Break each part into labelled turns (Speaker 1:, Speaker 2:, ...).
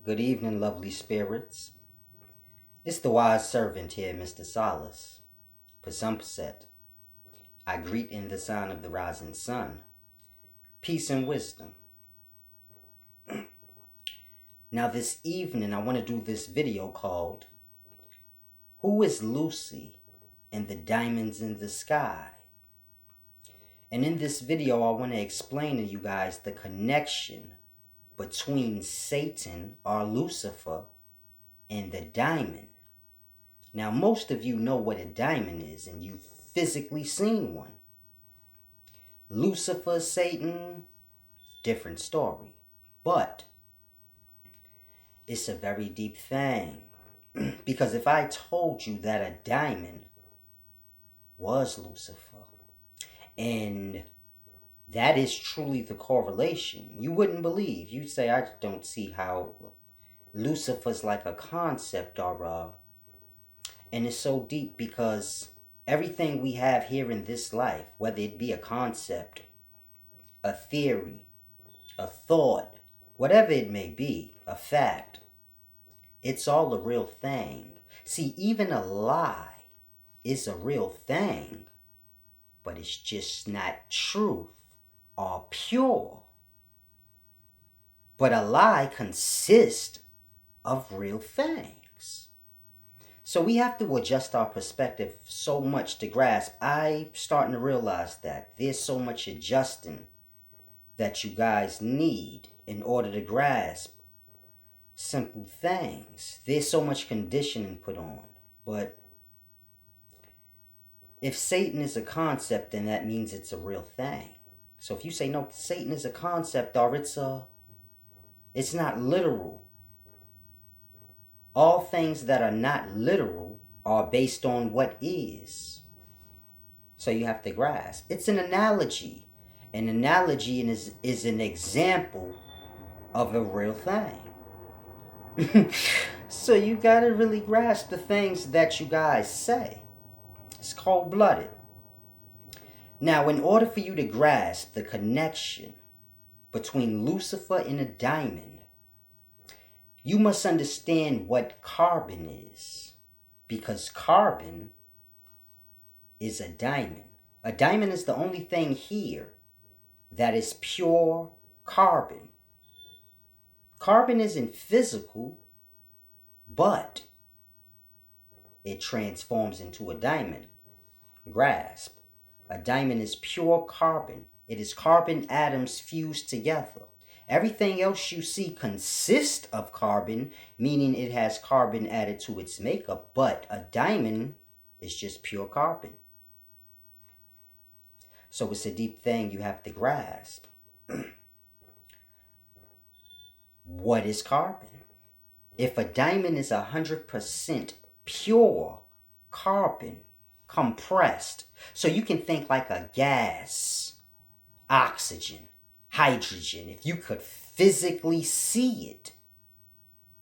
Speaker 1: Good evening, lovely spirits. It's the wise servant here, Mr. Solace. Pazumpset. I greet in the sign of the rising sun. Peace and wisdom. Now this evening I want to do this video called Who is Lucy and the Diamonds in the Sky? And in this video I want to explain to you guys the connection between Satan or Lucifer and the diamond. Now, most of you know what a diamond is, and you've physically seen one. Lucifer, Satan, different story. But it's a very deep thing. Because if I told you that a diamond was Lucifer, and that is truly the correlation, you wouldn't believe. You'd say, I don't see how Lucifer's like a concept or a... And it's so deep because everything we have here in this life, whether it be a concept, a theory, a thought, whatever it may be, a fact, it's all a real thing. See, even a lie is a real thing, but it's just not truth or pure. But a lie consists of real things. So we have to adjust our perspective so much to grasp. I'm starting to realize that there's so much adjusting that you guys need in order to grasp simple things. There's so much conditioning put on. But if Satan is a concept, then that means it's a real thing. So if you say, no, Satan is a concept or it's not literal. All things that are not literal are based on what is. So you have to grasp. It's an analogy. An analogy is an example of a real thing. So you got to really grasp the things that you guys say. It's cold-blooded. Now, in order for you to grasp the connection between Lucifer and a diamond, you must understand what carbon is, because carbon is a diamond. A diamond is the only thing here that is pure carbon. Carbon isn't physical, but it transforms into a diamond. Grasp. A diamond is pure carbon. It is carbon atoms fused together. Everything else you see consists of carbon, meaning it has carbon added to its makeup, but a diamond is just pure carbon. So it's a deep thing you have to grasp. What is carbon? If a diamond is 100% pure carbon, compressed, so you can think like a gas, oxygen, hydrogen, if you could physically see it.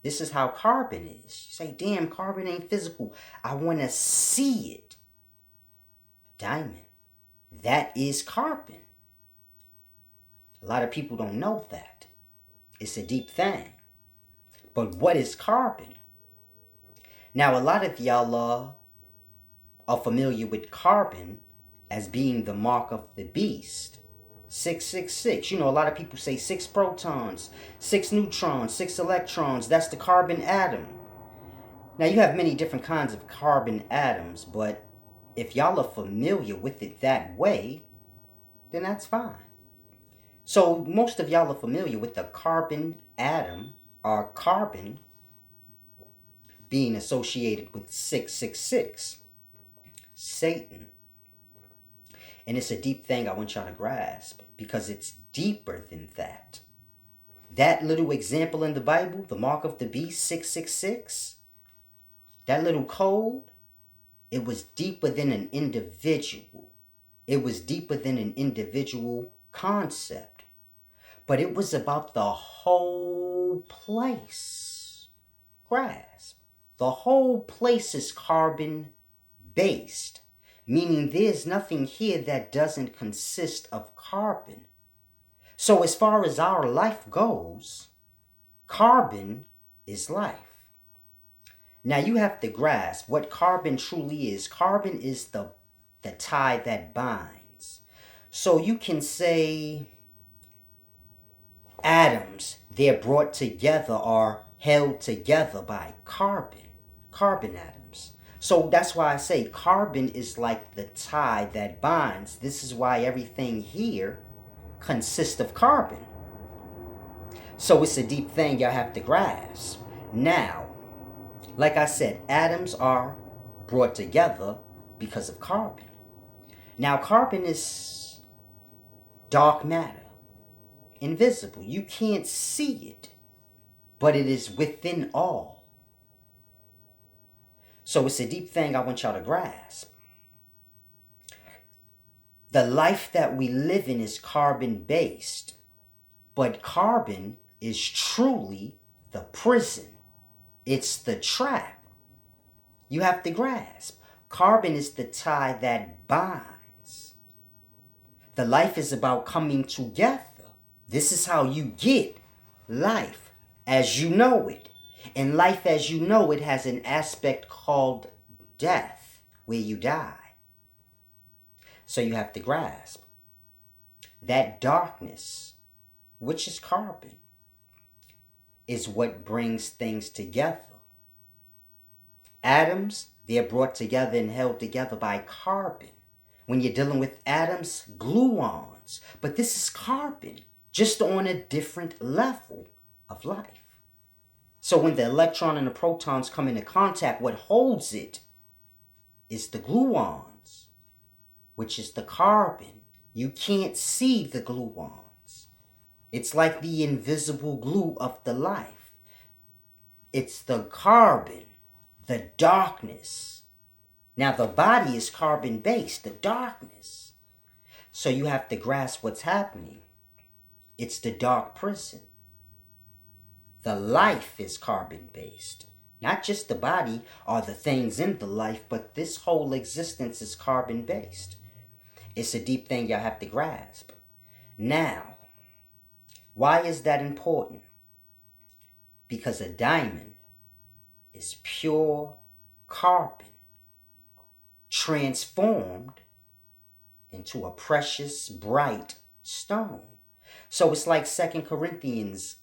Speaker 1: This is how carbon is. You say, damn, carbon ain't physical. I want to see it. Diamond. That is carbon. A lot of people don't know that. It's a deep thing. But what is carbon? Now, a lot of y'all are familiar with carbon as being the mark of the beast. 666. You know, a lot of people say 6 protons, 6 neutrons, 6 electrons. That's the carbon atom. Now, you have many different kinds of carbon atoms, but if y'all are familiar with it that way, then that's fine. So, most of y'all are familiar with the carbon atom, or carbon being associated with 666. Satan. And it's a deep thing I want y'all to grasp, because it's deeper than that. That little example in the Bible, the mark of the beast, 666, that little code, it was deeper than an individual. It was deeper than an individual concept. But it was about the whole place. Grasp. The whole place is carbon-based. Meaning there's nothing here that doesn't consist of carbon. So as far as our life goes, carbon is life. Now you have to grasp what carbon truly is. Carbon is the tie that binds. So you can say atoms, they're brought together or held together by carbon atoms. So that's why I say carbon is like the tie that binds. This is why everything here consists of carbon. So it's a deep thing y'all have to grasp. Now, like I said, atoms are brought together because of carbon. Now, carbon is dark matter, invisible. You can't see it, but it is within all. So it's a deep thing I want y'all to grasp. The life that we live in is carbon-based, but carbon is truly the prison. It's the trap. You have to grasp. Carbon is the tie that binds. The life is about coming together. This is how you get life as you know it. And life as you know it has an aspect called death, where you die. So you have to grasp that darkness, which is carbon, is what brings things together. Atoms, they're brought together and held together by carbon. When you're dealing with atoms, gluons. But this is carbon, just on a different level of life. So when the electron and the protons come into contact, what holds it is the gluons, which is the carbon. You can't see the gluons. It's like the invisible glue of the life. It's the carbon, the darkness. Now the body is carbon-based, the darkness. So you have to grasp what's happening. It's the dark prison. The life is carbon-based. Not just the body or the things in the life, but this whole existence is carbon-based. It's a deep thing y'all have to grasp. Now, why is that important? Because a diamond is pure carbon transformed into a precious, bright stone. So it's like 2 Corinthians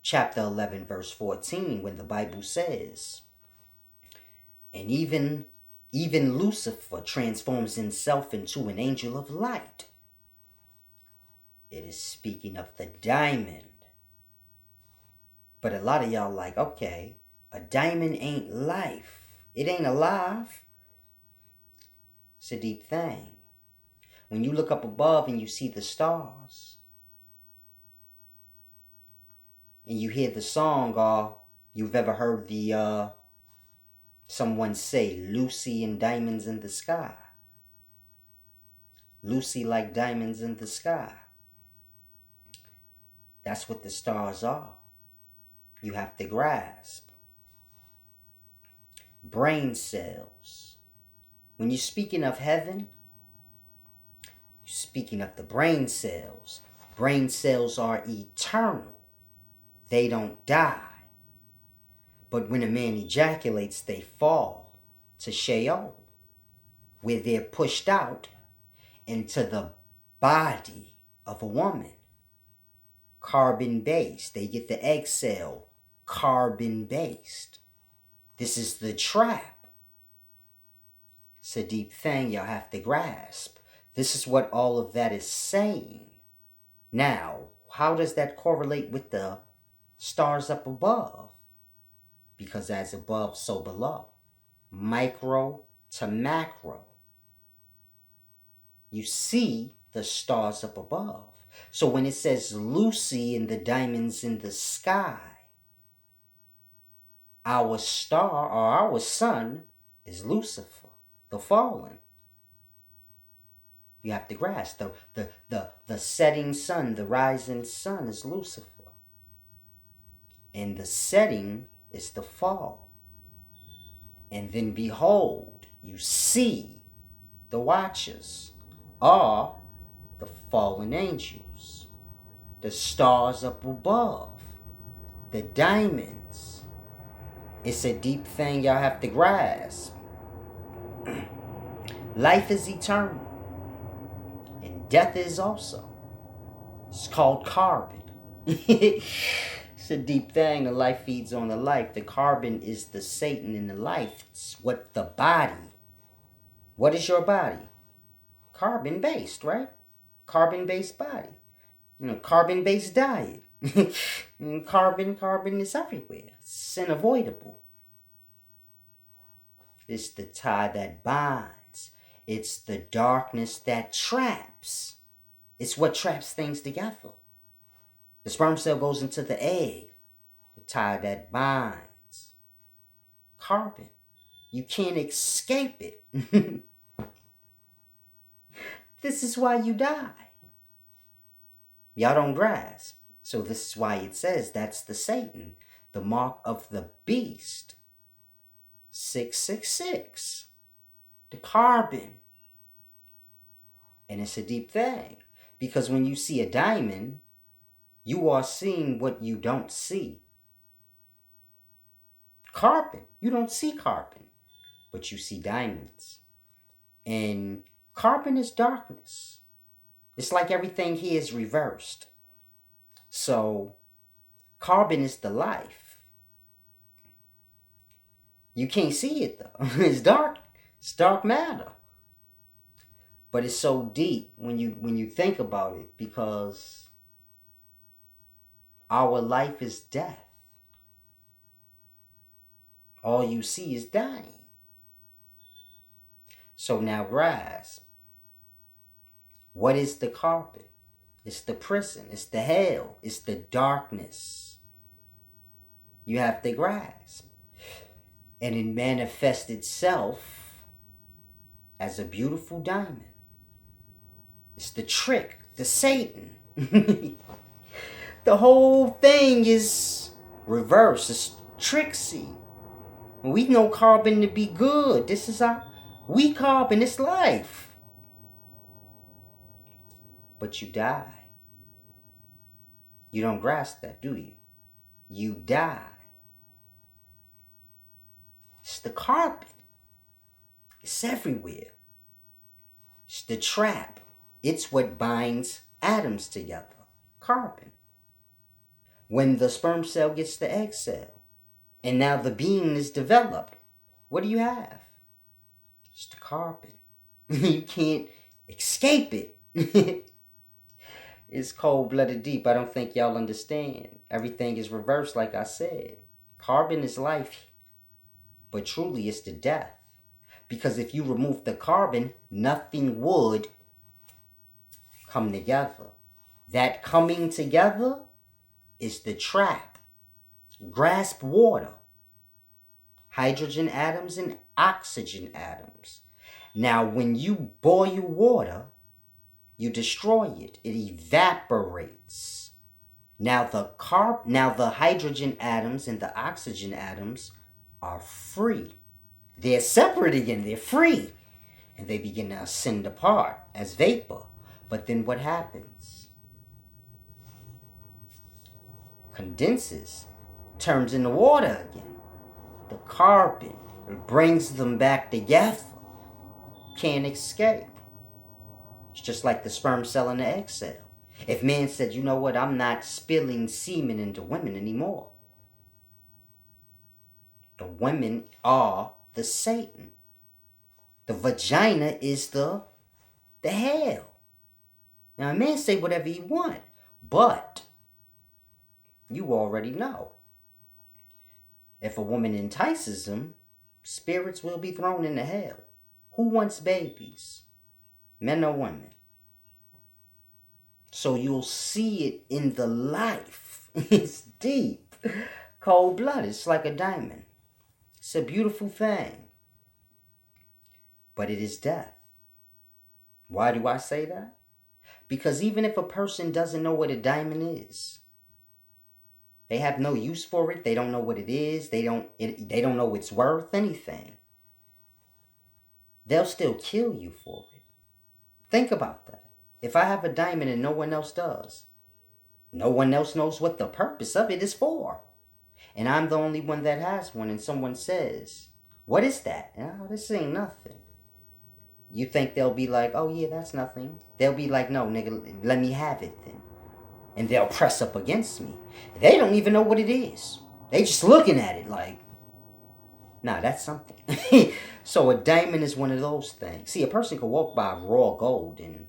Speaker 1: chapter 11, verse 14, when the Bible says, and even Lucifer transforms himself into an angel of light. It is speaking of the diamond. But a lot of y'all like, okay, a diamond ain't life. It ain't alive. It's a deep thing. When you look up above and you see the stars, and you hear the song, or you've ever heard the someone say, Lucy and diamonds in the sky. Lucy like diamonds in the sky. That's what the stars are. You have to grasp. Brain cells. When you're speaking of heaven, you're speaking of the brain cells. Brain cells are eternal. They don't die. But when a man ejaculates, they fall to Sheol, where they're pushed out into the body of a woman. Carbon-based. They get the egg cell, carbon-based. This is the trap. It's a deep thing y'all have to grasp. This is what all of that is saying. Now, how does that correlate with the stars up above? Because as above, so below. Micro to macro. You see the stars up above. So when it says Lucy and the diamonds in the sky, our star or our sun is Lucifer, the fallen. You have to grasp the setting sun, the rising sun is Lucifer. And the setting is the fall. And then behold, you see the watchers are the fallen angels, the stars up above. The diamonds. It's a deep thing y'all have to grasp. Life is eternal. And death is also. It's called carbon. It's a deep thing. The life feeds on the life. The carbon is the Satan in the life. It's what the body. What is your body? Carbon-based, right? Carbon-based body. Carbon-based diet. Carbon is everywhere. It's unavoidable. It's the tie that binds. It's the darkness that traps. It's what traps things together. The sperm cell goes into the egg. The tie that binds. Carbon. You can't escape it. This is why you die. Y'all don't grasp. So this is why it says that's the Satan, the mark of the beast. 666. The carbon. And it's a deep thing. Because when you see a diamond, you are seeing what you don't see. Carbon. You don't see carbon, but you see diamonds. And carbon is darkness. It's like everything here is reversed. So, carbon is the life. You can't see it though. It's dark. It's dark matter. But it's so deep when you think about it, because our life is death. All you see is dying. So now grasp. What is the carbon? It's the prison. It's the hell. It's the darkness. You have to grasp. And it manifests itself as a beautiful diamond. It's the trick, the Satan. The whole thing is reverse. It's tricksy. We know carbon to be good. This is we carbon, it's life. But you die. You don't grasp that, do you? You die. It's the carbon. It's everywhere. It's the trap. It's what binds atoms together. Carbon. When the sperm cell gets the egg cell, and now the being is developed, what do you have? It's the carbon. You can't escape it. It's cold-blooded deep. I don't think y'all understand. Everything is reversed, like I said. Carbon is life, but truly it's the death. Because if you remove the carbon, nothing would come together. That coming together is the trap. Grasp water. Hydrogen atoms and oxygen atoms. Now, when you boil water, you destroy it. It evaporates. Now the hydrogen atoms and the oxygen atoms are free. They're separate again. They're free. And they begin to ascend apart as vapor. But then what happens? Condenses. Turns into water again. The carbon brings them back together. Can't escape. It's just like the sperm cell and the egg cell. If man said, you know what, I'm not spilling semen into women anymore. The women are the Satan. The vagina is the hell. Now a man say whatever he want, but you already know. If a woman entices him, spirits will be thrown into hell. Who wants babies? Men or women? So you'll see it in the life. It's deep. Cold blood. It's like a diamond. It's a beautiful thing. But it is death. Why do I say that? Because even if a person doesn't know what a diamond is, they have no use for it. They don't know what it is. They don't know it's worth anything. They'll still kill you for it. Think about that. If I have a diamond and no one else does, no one else knows what the purpose of it is for. And I'm the only one that has one, and someone says, what is that? Oh, this ain't nothing. You think they'll be like, oh yeah, that's nothing. They'll be like, no, nigga, let me have it then. And they'll press up against me. They don't even know what it is. They just looking at it like, nah, that's something. So a diamond is one of those things. See, a person could walk by raw gold and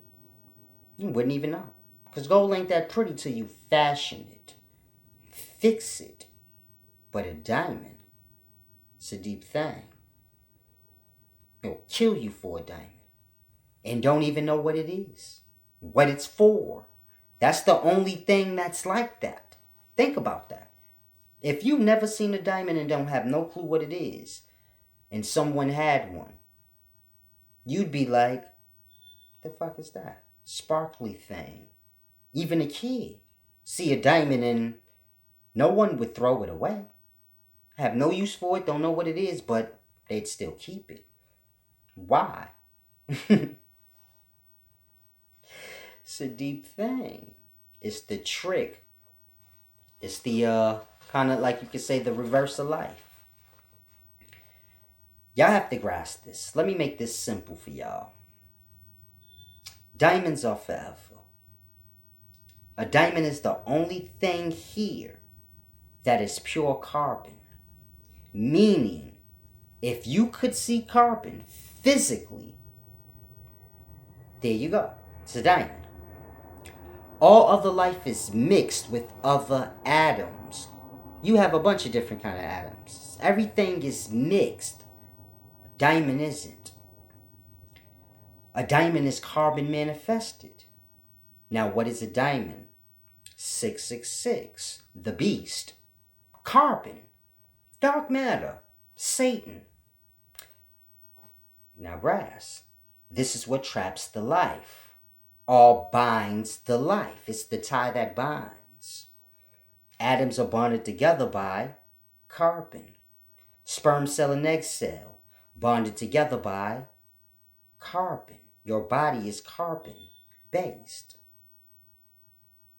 Speaker 1: you wouldn't even know. Because gold ain't that pretty till you fashion it, fix it. But a diamond, it's a deep thing. It'll kill you for a diamond. And don't even know what it is, what it's for. That's the only thing that's like that. Think about that. If you've never seen a diamond and don't have no clue what it is, and someone had one, you'd be like, the fuck is that? Sparkly thing. Even a kid see a diamond and no one would throw it away. Have no use for it, don't know what it is, but they'd still keep it. Why? It's a deep thing. It's the trick. It's the kind of like you could say the reverse of life. Y'all have to grasp this. Let me make this simple for y'all. Diamonds are forever. A diamond is the only thing here that is pure carbon. Meaning, if you could see carbon physically, there you go. It's a diamond. All other life is mixed with other atoms. You have a bunch of different kind of atoms. Everything is mixed. A diamond isn't. A diamond is carbon manifested. Now, what is a diamond? 666, the beast. Carbon, dark matter, Satan. Now, brass, this is what traps the life. All binds the life. It's the tie that binds. Atoms are bonded together by carbon. Sperm cell and egg cell bonded together by carbon. Your body is carbon based.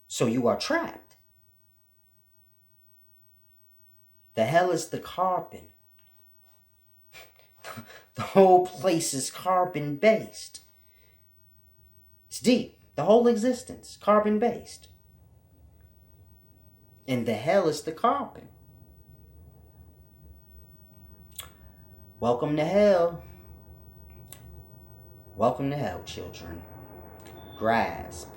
Speaker 1: So you are trapped. The hell is the carbon? The whole place is carbon based. It's deep. The whole existence, carbon based. And the hell is the carbon? Welcome to hell. Welcome to hell, children. Grasp.